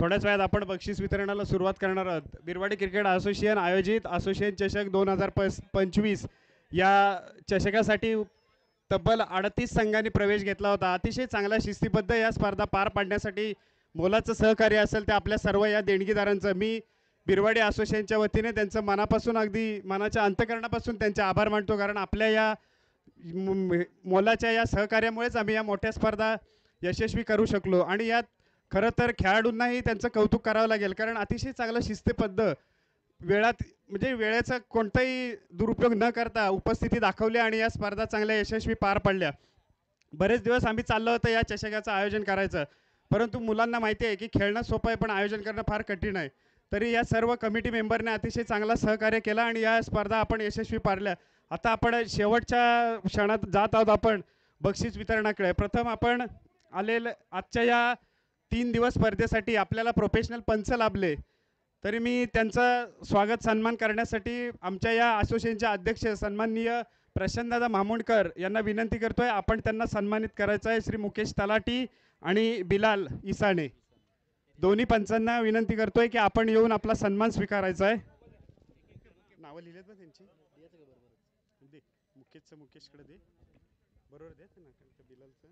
थोड्याच वेळात आपण बक्षीस वितरणाला सुरुवात करणार आहोत. बिरवाडी क्रिकेट असोसिएशन आयोजित असोसिएशन चषक 2025 या चषकासाठी तब्बल 38 संघांनी प्रवेश घेतला होता. अतिशय चांगला शिस्तीबद्ध या स्पर्धा पार पाडण्यासाठी मोलाचं सहकार्य असेल ते आपल्या सर्व या देणगीदारांचं मी बिरवाडी असोसिएशनच्या वतीने त्यांचं मनापासून अगदी मनाच्या अंतकरणापासून त्यांचे आभार मानतो. कारण आपल्या या मोलाच्या या सहकार्यामुळेच आम्ही या मोठ्या स्पर्धा यशस्वी करू शकलो. आणि यात खरं तर खेळाडूंनाही त्यांचं कौतुक करावं लागेल, कारण अतिशय चांगलं शिस्तबद्ध वेळात म्हणजे वेळेचा कोणताही दुरुपयोग न करता उपस्थिती दाखवली आणि या स्पर्धा चांगल्या यशस्वी पार पडल्या. बरेच दिवस आम्ही चाललो होतं या चषकाचं आयोजन करायचं, परंतु मुलांना माहिती आहे की खेळणं सोपं आहे पण आयोजन करणं फार कठीण आहे. तरी या सर्व कमिटी मेंबरने अतिशय चांगला सहकार्य केला आणि या स्पर्धा आपण यशस्वी पारल्या. आता आपण शेवटच्या क्षणात जात आहोत आपण बक्षीस वितरणाकडे. प्रथम आपण आजच्या या 3 दिवस स्पर्धेसाठी आपल्याला प्रोफेशनल पंच लाभले, तरी मी त्यांचा स्वागत सन्मान करण्यासाठी आमच्या या असोसिएशनचे अध्यक्ष सन्माननीय प्रशांतदादा मामुंडकर यांना विनंती करतोय, आपण त्यांना सन्मानित करायचं आहे. श्री मुकेश तलाटी आणि बिलाल इसाणे दोन्ही पंचांना विनंती करतोय की आपण येऊन आपला सन्मान स्वीकारायचा आहे. नावं लिहिलेत ना त्यांची, दे मुकेशकडे दे, बरोबर दे ना बिलालचं.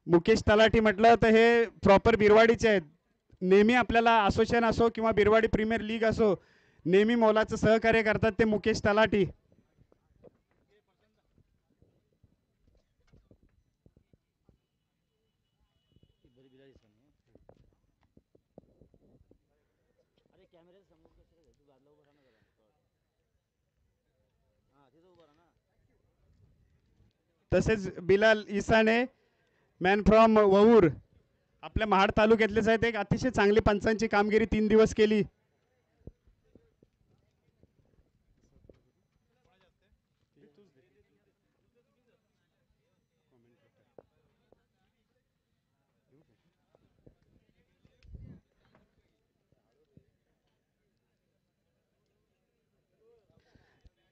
मुकेश तलाटी म्हटलं तर हे प्रॉपर बिरवाडीचे आहेत. नेहमी आपल्याला असोसिएशन असो किंवा बिरवाडी प्रीमियर लीग असो नेहमी मोलाचं सहकार्य करतात ते मुकेश तलाटी. तसेच बिलाल इसाने मॅन फ्रॉम वहूर आपल्या महाड तालुक्यातलेच आहेत. एक अतिशय चांगली पंचांची कामगिरी 3 दिवस केली.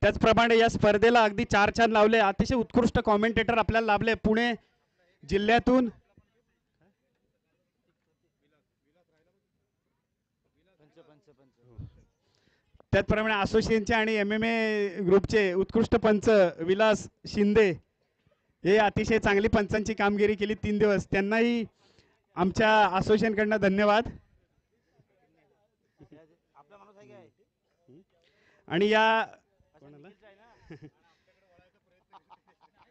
त्याचप्रमाणे या स्पर्धेला अगदी 4 चांद लावले. अतिशय उत्कृष्ट कॉमेंटेटर आपल्याला लाभले पुणे जिल्ह्यातून. त्याचप्रमाणे असोसिएशनचे आणि MMA ग्रुपचे उत्कृष्ट पंच विलास शिंदे हे अतिशय चांगली पंचांची कामगिरी केली 3 दिवस. त्यांनाही आमच्या असोसिएशनकडनं धन्यवाद. आणि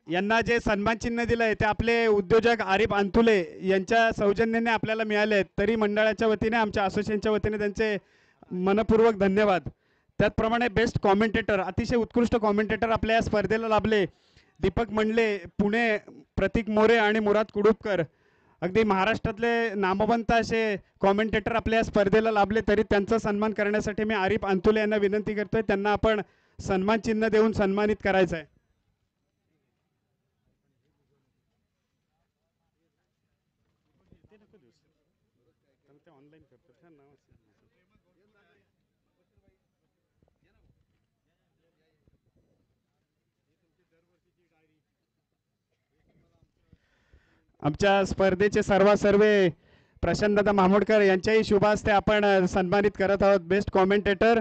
यांना जे सन्मान चिन्ह दिलंय ते आपले उद्योजक आरिफ अंतुले यांच्या सौजन्याने आपल्याला मिळाले. तरी मंडळाच्या वतीने आमच्या असोसिएशनच्या वतीने त्यांचे मनपूर्वक धन्यवाद. त्याचप्रमाणे बेस्ट कॉमेंटेटर अतिशय उत्कृष्ट कॉमेंटेटर आपल्या या स्पर्धेला लाभले. दीपक मंडले पुणे, प्रतीक मोरे आणि मुराद कुडुपकर अगदी महाराष्ट्रातले नामवंत असे कॉमेंटेटर आपल्या या स्पर्धेला लाभले. तरी त्यांचा सन्मान करण्यासाठी मी आरिफ अंतुले यांना विनंती करतोय, त्यांना आपण सन्मान चिन्ह देऊन सन्मानित करायचं आहे. आमच्या स्पर्धेचे सर्वे प्रशांतदादा मामुडकर यांच्याही शुभ हस्ते आपण सन्मानित करत आहोत. बेस्ट कॉमेंटेटर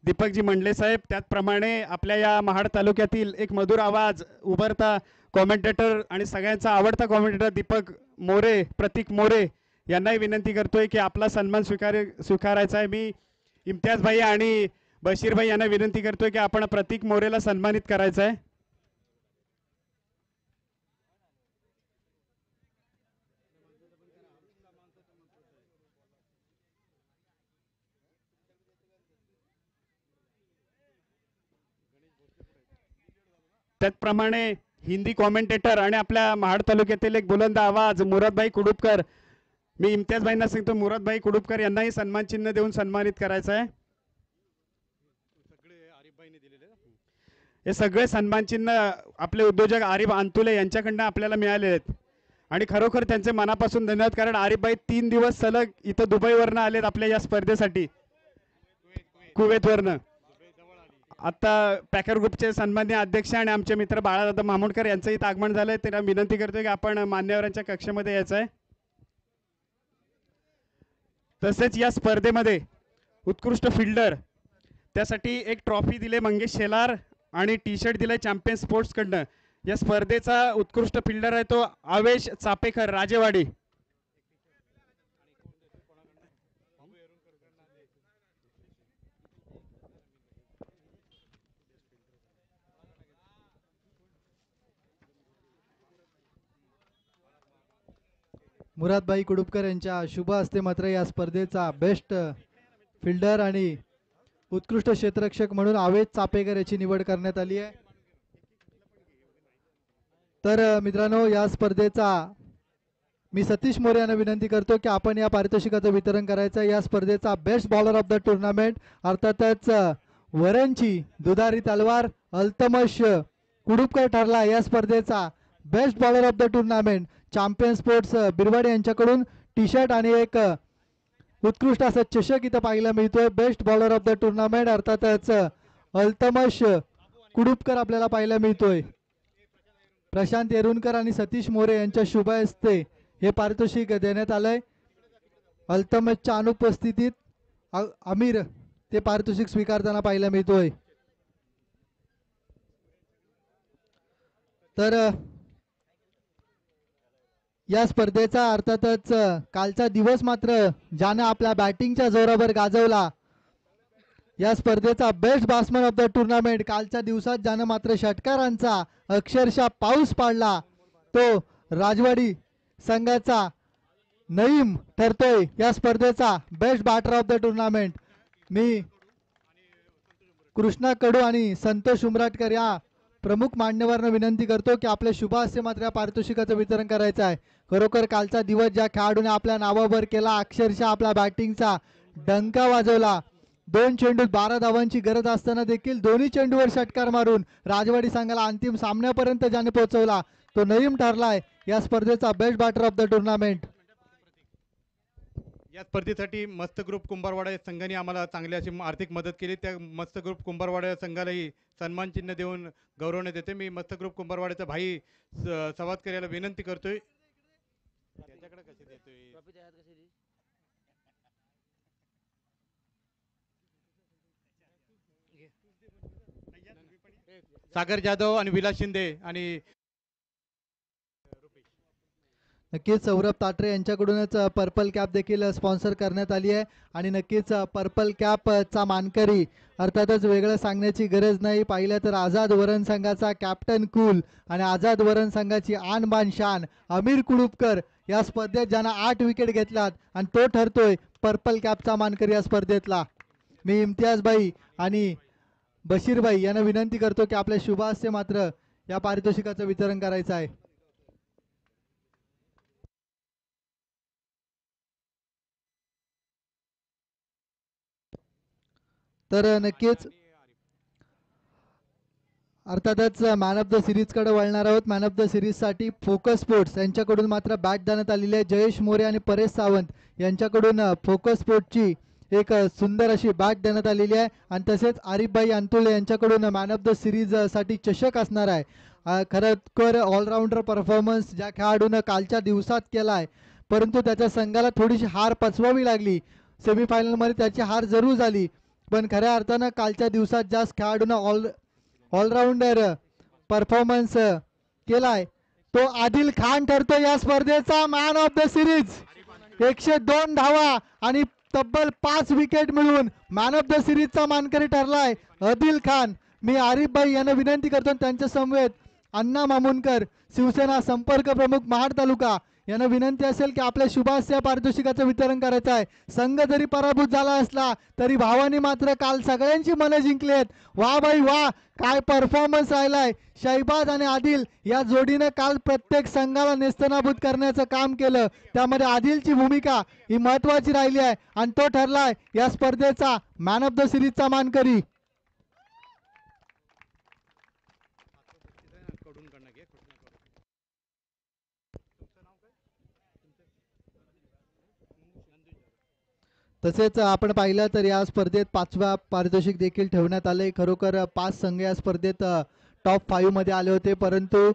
दीपकजी मंडले साहेब. त्याचप्रमाणे आपल्या या महाड तालुक्यातील एक मधुर आवाज उभरता कॉमेंटेटर आणि सगळ्यांचा आवडता कॉमेंटेटर दीपक मोरे, प्रतीक मोरे यांनाही विनंती करतोय की आपला सन्मान स्वीकारायचा आहे. मी इम्तियाज भाई आणि बशीर भाई यांना विनंती करतोय की आपण प्रतीक मोरेला सन्मानित करायचं आहे. त्याचप्रमाणे हिंदी कॉमेंटेटर आणि आपल्या महाड तालुक्यातील एक बुलंद आवाज मुरादभाई कुडुपकर, मी इम्तियाज भाईंना सांगतो मुरादभाई कुडुपकर यांनाही सन्मान चिन्ह देऊन सन्मानित करायचं आहे. हे सगळे सन्मान चिन्ह आपले उद्योजक आरिफ अंतुले यांच्याकडनं आपल्याला मिळाले आहेत आणि खरोखर त्यांचे मनापासून धन्यवाद. कारण आरिफ भाई 3 दिवस सलग इथं दुबईवरनं आलेत आपल्या या स्पर्धेसाठी, कुवेतवरनं. आता पॅकर ग्रुपचे सन्माननीय अध्यक्ष आणि आमचे मित्र बाळादादा मामुडकर यांचं इथं आगमन झालंय. त्यांना विनंती करतोय की आपण मान्यवरांच्या कक्षेमध्ये यायचं आहे. तसेच या स्पर्धेमध्ये उत्कृष्ट फिल्डर त्यासाठी एक ट्रॉफी दिले मंगेश शेलार आणि टी शर्ट दिले चॅम्पियन स्पोर्ट्सकडनं. या स्पर्धेचा उत्कृष्ट फिल्डर आहे तो आवेश चापेकर राजेवाडी. मुरादभाई कुडुपकर यांच्या शुभ हस्ते मात्र या स्पर्धेचा बेस्ट फिल्डर आणि उत्कृष्ट क्षेत्ररक्षक म्हणून आवेश चापेकर याची निवड करण्यात आली आहे. तर मित्रांनो, या स्पर्धेचा मी सतीश मोरे यांना विनंती करतो की आपण या पारितोषिकाचं वितरण करायचं. या स्पर्धेचा best bowler of the tournament अर्थातच वरणची दुधारी तलवार अल्तमश कुडुपकर ठरला या स्पर्धेचा best bowler of the tournament. Champion sports Birwade यांच्याकडून टी शर्ट आणि एक उत्कृष्ट असा चषक इथं पाहायला मिळतोय. Best bowler of the tournament अर्थातच अल्तमश कुडुपकर आपल्याला पाहायला मिळतोय. प्रशांत येरुणकर आणि सतीश मोरे यांच्या शुभ हस्ते हे पारितोषिक देण्यात आलंय. अल्तमशच्या अनुपस्थितीत आमिर ते पारितोषिक स्वीकारताना पाहायला मिळतोय. तर या स्पर्धेचा अर्थातच कालचा दिवस मात्र ज्यानं आपल्या बॅटिंगच्या जोरावर गाजवला. या स्पर्धेचा best batsman of the tournament कालच्या दिवसात ज्यानं मात्र षटकारांचा अक्षरशः पाऊस पाडला तो राजवाडी संघाचा नईम ठरतोय या स्पर्धेचा best batter of the tournament. मी कृष्णा कडू आणि संतोष उमराटकर या प्रमुख मान्यवरांना विनंती करतो की आपल्या शुभ हस्ते मात्र या पारितोषिकाचं वितरण करायचं आहे. खरोखर कालचा दिवस ज्या खेळाडूने आपल्या नावावर केला, अक्षरशः आपल्या बॅटिंगचा डंका वाजवला. 2 चेंडूत 12 धावांची गरज असताना देखील दोन्ही चेंडूवर षटकार मारून राजवाडी संघाला अंतिम सामन्यापर्यंत ज्याने पोहोचवला तो नईम ठरलाय या स्पर्धेचा best batter of the tournament. या स्पर्धेसाठी मस्त ग्रुप कुंभारवाडा या संघाने आम्हाला चांगली अशी आर्थिक मदत केली. त्या मस्त ग्रुप कुंभारवाडा या संघालाही सन्मान चिन्ह देऊन गौरवण्यात येते. मी मस्त ग्रुप कुंभारवाड्याचा भाई सवादकर याला विनंती करतोय. सागर जाधव आणि विलास शिंदे आणि नक्कीच सौरभ ताटरे यांच्याकडूनच पर्पल कॅप देखील स्पॉन्सर करण्यात आली आहे. आणि नक्कीच पर्पल कॅपचा मानकरी अर्थातच वेगळं सांगण्याची गरज नाही. पाहिलं तर आझाद वरण संघाचा कॅप्टन कूल आणि आझाद वरण संघाची आन बान शान आमिर कुडुपकर या स्पर्धेत ज्यानं 8 विकेट घेतलात आणि तो ठरतोय पर्पल कॅपचा मानकरी या स्पर्धेतला. मी इम्तियाजभाई आणि बशीरभाई यांना विनंती करतो की आपल्या शुभ हस्ते मात्र या पारितोषिकाचं वितरण करायचं आहे. तर नक्कीच अर्थातच मॅन ऑफ द सिरीज कडे वळणार आहोत. मॅन ऑफ द सिरीज साठी फोकस स्पोर्ट्स यांच्याकडून मात्र बॅट देण्यात आलेली आहे. जयेश मोरे आणि परेश सावंत यांच्याकडून फोकस स्पोर्ट्सची एक सुंदर अशी बॅट देण्यात आलेली आहे. आणि तसेच आरिफभाई अंतुले यांच्याकडून मॅन ऑफ द सिरीज साठी चषक असणार आहे. खरंतर ऑलराऊंडर परफॉर्मन्स ज्या खेळाडूनं कालच्या दिवसात केला आहे, परंतु त्याच्या संघाला थोडीशी हार पचवावी लागली. सेमीफायनलमध्ये त्याची हार जरूर झाली, पण खऱ्या अर्थानं कालच्या दिवसात ज्या खेळाडूनं ऑलराऊंडर परफॉर्मन्स केलाय तो आदिल खान ठरतो या स्पर्धेचा मॅन ऑफ द सिरीज. 102 धावा आणि तब्बल 5 विकेट मिळवून मॅन ऑफ द सिरीजचा मानकरी ठरलाय आदिल खान. मी आरिफभाई यांना विनंती करतो त्यांच्या समवेत अण्णा मामुनकर शिवसेना संपर्क प्रमुख महाड तालुका यांना विनंती असेल की आपल्या शुभास्या पारितोषिकाचं वितरण करायचं आहे. संघ जरी पराभूत झाला असला तरी भावानी मात्र काल सगळ्यांची मनं जिंकलेत. वा भाई वा, काय परफॉर्मन्स राहिलाय. शहबाज आणि आदिल या जोडीनं काल प्रत्येक संघाला नेस्तनाबूत करण्याचं काम केलं. त्यामध्ये आदिलची भूमिका ही महत्वाची राहिली आहे आणि तो ठरलाय या स्पर्धेचा मॅन ऑफ द सिरीजचा मानकरी. तसेच आपण पाहिलं तर या स्पर्धेत 5वा पारितोषिक देखील ठेवण्यात आले. खरोखर 5 संघ या स्पर्धेत टॉप 5 मध्ये आले होते, परंतु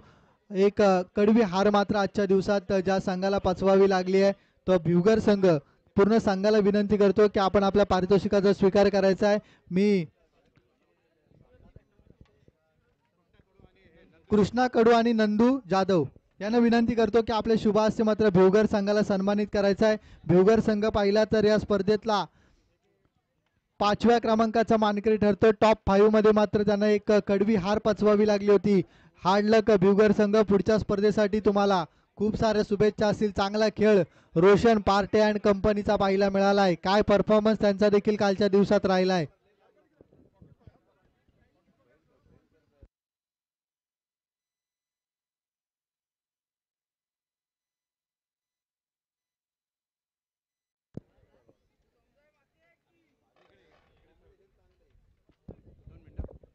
एक कडवी हार मात्र आजच्या दिवसात ज्या संघाला पचवावी लागली आहे तो ब्युगर संघ. पूर्ण संघाला विनंती करतो की आपण आपल्या पारितोषिकाचा स्वीकार करायचा आहे. मी कृष्णा कडू आणि नंदू जाधव यांना विनंती करतो की आपले शुभास्य मात्र भिवघर संघाला सन्मानित करायचा आहे. भिवघर संघ पाहिला तर या स्पर्धेतला 5व्या क्रमांकाचा मानकरी ठरतो. टॉप 5 मध्ये मात्र त्यांना एक कडवी हार पचवावी लागली होती. हार्ड लक भिवघर संघ. पुढच्या स्पर्धेसाठी तुम्हाला खूप साऱ्या शुभेच्छा असतील. चांगला खेळ रोशन पार्टे अँड कंपनीचा पाहायला मिळाला आहे. काय परफॉर्मन्स त्यांचा देखील कालच्या दिवसात राहिला आहे.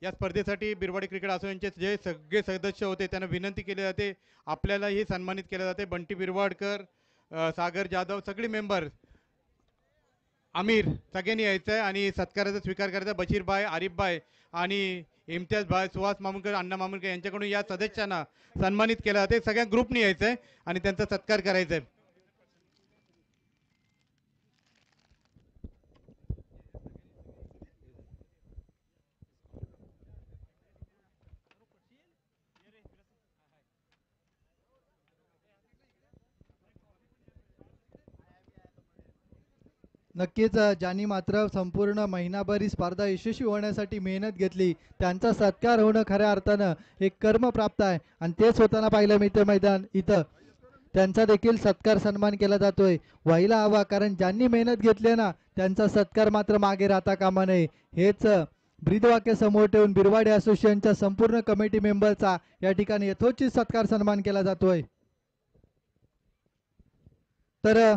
या स्पर्धेसाठी बिरवाडी क्रिकेट असोसिएशनचे जे सगळे सदस्य होते त्यांना विनंती केली जाते, आपल्यालाही सन्मानित केले जाते. बंटी बिरवाडकर, सागर जाधव, सगळे मेंबर, आमिर, सगळ्यांनी यायचं आहे आणि सत्काराचा स्वीकार करायचा. बशीरभाई, आरिफभाई आणि इम्तियाज भाई, सुहास मामुलकर, अण्णा मामुलकर यांच्याकडून या सदस्यांना सन्मानित केलं जाते. सगळ्या ग्रुपनी यायचं आहे आणि त्यांचा सत्कार करायचा आहे. नक्कीच ज्यांनी मात्र संपूर्ण महिनाभर ही स्पर्धा यशस्वी होण्यासाठी मेहनत घेतली त्यांचा सत्कार होणं खऱ्या अर्थानं एक कर्म प्राप्त आहे आणि तेच होताना पाहिलं मिळतं मैदान इथं. त्यांचा देखील सत्कार सन्मान केला जातोय. व्हायला हवा, कारण ज्यांनी मेहनत घेतली ना त्यांचा सत्कार मात्र मागे राहता कामा नये. हेच ब्रीदवाक्य समोर ठेवून बिरवाडी असोसिएशनच्या संपूर्ण कमिटी मेंबरचा या ठिकाणी यथोचित सत्कार सन्मान केला जातोय. तर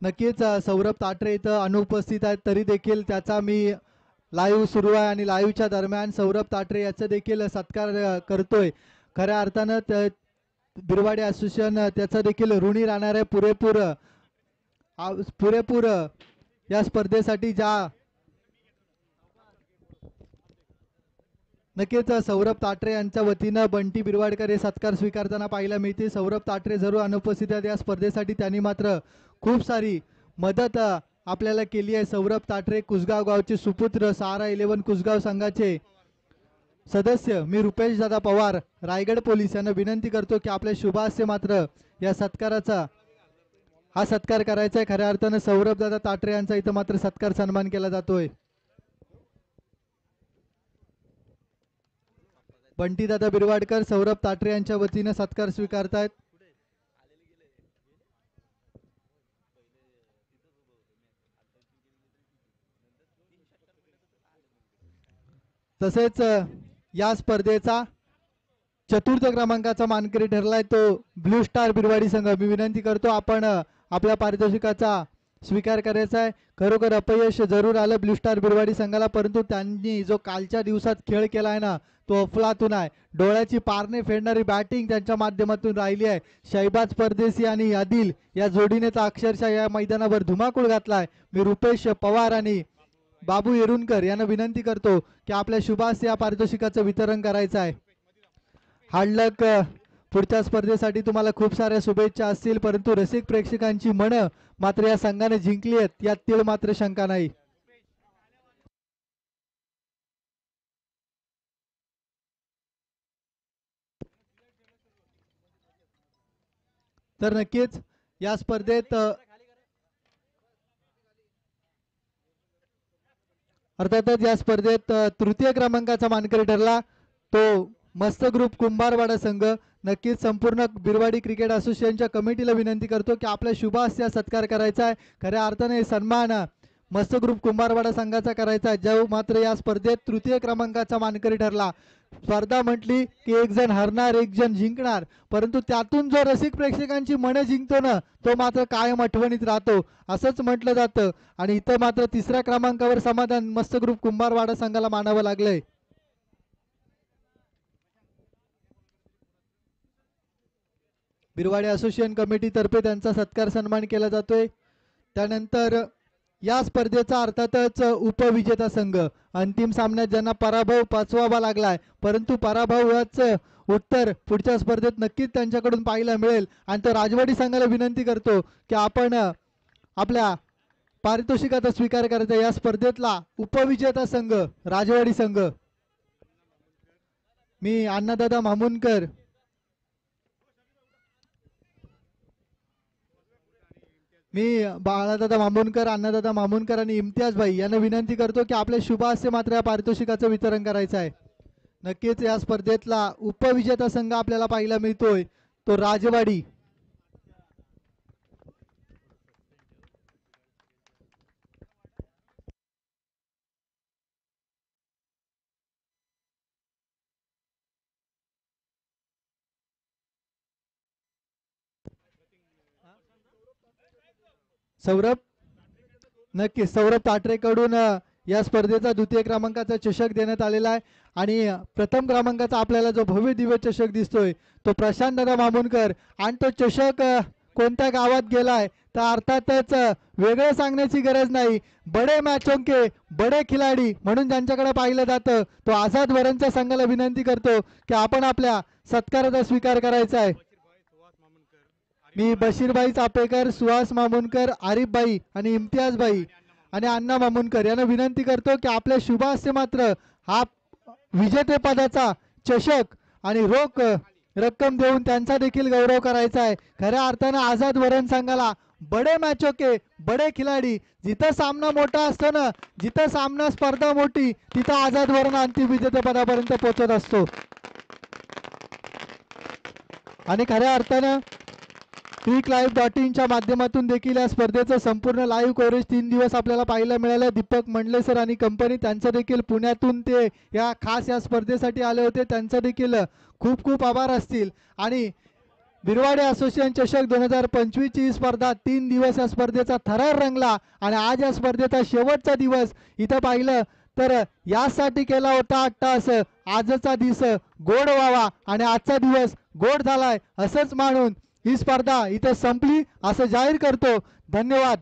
नक्कीच सौरभ ताटरे इथं अनुपस्थित आहेत, तरी देखील त्याचा मी लाईव्ह सुरू आहे आणि लाईव्हच्या दरम्यान सौरभ ताटरे याचा देखील सत्कार करतोय. खऱ्या अर्थानं बिरवाडी असोसिएशन त्याचा देखील ऋणी राहणार आहे. पुरेपूर या स्पर्धेसाठी ज्या नक्कीच सौरभ ताटरे यांच्या वतीनं बंटी बिरवाडकर हे सत्कार स्वीकारताना पाहायला मिळते. सौरभ ताटरे जरूर अनुपस्थित आहेत या स्पर्धेसाठी. त्यांनी मात्र खूप सारी मदत आपल्याला केली आहे. सौरभ ताटरे कुसगाव गावचे सुपुत्र, सहारा 11 कुसगाव संघाचे सदस्य. मी रुपेश दादा पवार, रायगड पोलीस यांना विनंती करतो की आपल्या शुभास्य मात्र या सत्काराचा हा सत्कार करायचा आहे. खऱ्या अर्थानं सौरभ दादा ताटरे यांचा इथं मात्र सत्कार सन्मान केला जातोय. बंटी दादा बिरवाडकर सौरभ ताटरे यांच्या वतीनं सत्कार स्वीकारतायत. तसेच या स्पर्धेचा 4था क्रमांकाचा मानकरी ठरलाय तो ब्लू स्टार बिरवाडी संघ. मी विनंती करतो आपण आपल्या पारितोषिकाचा स्वीकार करायचा आहे. खरोखर अपयश जरूर आलं ब्लू स्टार बिरवाडी संघाला, परंतु त्यांनी जो कालच्या दिवसात खेळ केला आहे ना तो अफलातून आहे. डोळ्याची पारणे फेडणारी बॅटिंग त्यांच्या माध्यमातून राहिली आहे. शहबाज परदेसी आणि आदिल या जोडीने तर अक्षरशः या मैदानावर धुमाकूळ घातलाय. मी रुपेश पवार आणि बाबू येरुणकर यांना विनंती करतो की आपल्या शुभास या पारितोषिकाचं वितरण करायचं आहे. हार्डलक पुढच्या स्पर्धेसाठी तुम्हाला खूप साऱ्या शुभेच्छा असतील, परंतु रसिक प्रेक्षकांची मनं मात्र या संघाने जिंकली आहेत यात तीळ मात्र शंका नाही. तर नक्कीच या स्पर्धेत अर्थातच या स्पर्धेत तृतीय क्रमांकाचा मानकरी ठरला तो मस्त ग्रुप कुंभारवाडा संघ. नक्कीच संपूर्ण बिरवाडी क्रिकेट असोसिएशनच्या कमिटीला विनंती करतो की आपल्या शुभास्या सत्कार करायचा आहे. खऱ्या अर्थाने सन्मान मस्त ग्रुप कुंभारवाडा संघाचा करायचा आहे, जो मात्र या स्पर्धेत तृतीय क्रमांकाचा मानकरी ठरला. स्पर्धा म्हटली की एक जण हरणार एक जण जिंकणार, परंतु त्यातून जो रसिक प्रेक्षकांची मनं जिंकतो ना तो मात्र कायम आठवणीत राहतो असंच म्हटलं जातं. आणि इथं मात्र तिसऱ्या क्रमांकावर समाधान मस्त ग्रुप कुंभारवाडा संघाला मानावं लागलंय. बिरवाडी असोसिएशन कमिटी तर्फे त्यांचा सत्कार सन्मान केला जातोय. त्यानंतर या स्पर्धेचा अर्थातच उपविजेता संघ. अंतिम सामन्यात ज्यांना पराभव पचवावा लागलाय, परंतु पराभवाचं उत्तर पुढच्या स्पर्धेत नक्कीच त्यांच्याकडून पाहायला मिळेल. आणि तो राजवाडी संघाला विनंती करतो की आपण आपल्या पारितोषिकाचा स्वीकार करायचा. या स्पर्धेतला उपविजेता संघ राजवाडी संघ. मी अण्णादादा मामुनकर बाळादादा मामुनकर, अण्णादादा मामुनकर आणि इम्तियाज भाई यांना विनंती करतो की आपल्या शुभ हस्ते मात्र या पारितोषिकाचं वितरण करायचं आहे. नक्कीच या स्पर्धेतला उपविजेता संघ आपल्याला पाहायला मिळतोय तो राजवाडी. सौरभ, नक्की सौरभ ताटरेकडून या स्पर्धेचा द्वितीय क्रमांकाचा चषक देण्यात आलेला आहे. आणि प्रथम क्रमांकाचा आपल्याला जो भव्य दिव्य चषक दिसतोय तो प्रशांत दादा मामुनकर. आणि तो चषक कोणत्या गावात गेलाय तर अर्थातच वेगळं सांगण्याची गरज नाही, बडे मॅचों के बडे खिलाडी म्हणून ज्यांच्याकडे पाहिलं जातं तो आझाद वरणच्या संघाला विनंती करतो की आपण आपल्या सत्काराचा स्वीकार करायचा आहे. मी बशीरभाई चापेकर, सुहास मामुनकर, आरिफ भाई आणि इम्तियाज भाई आणि अण्णा मामुनकर यांना विनंती करतो की आपल्या शुभ हस्ते मात्र हा विजेतेपदाचा चषक आणि रोख रक्कम देऊन त्यांचा देखील गौरव करायचा आहे. खऱ्या अर्थानं आझाद वरण संघाला बडे मॅचों के बडे खिलाडी, जिथं सामना मोठा असतो ना, जिथं सामना स्पर्धा मोठी तिथं आझाद वरण अंतिम विजेतेपदापर्यंत पोहोचत असतो. आणि खऱ्या अर्थानं PeakLive.in च्या माध्यमातून देखील या स्पर्धेचं संपूर्ण लाईव्ह कव्हरेज 3 दिवस आपल्याला पाहायला मिळालं. दीपक मंडले सर आणि कंपनी त्यांचं देखील पुण्यातून ते या खास या स्पर्धेसाठी आले होते, त्यांचं देखील खूप खूप आभार असतील. आणि बिरवाडे असोसिएशन चषक 2025 ची स्पर्धा 3 दिवस या स्पर्धेचा थरार रंगला. आणि आज या स्पर्धेचा शेवटचा दिवस इथं पाहिलं तर यासाठी केला होता अट्टास, आजचा दिवस गोड व्हावा आणि आजचा दिवस गोड झालाय असंच मानून ही स्पर्धा इथे संपली असं जाहीर करतो. धन्यवाद.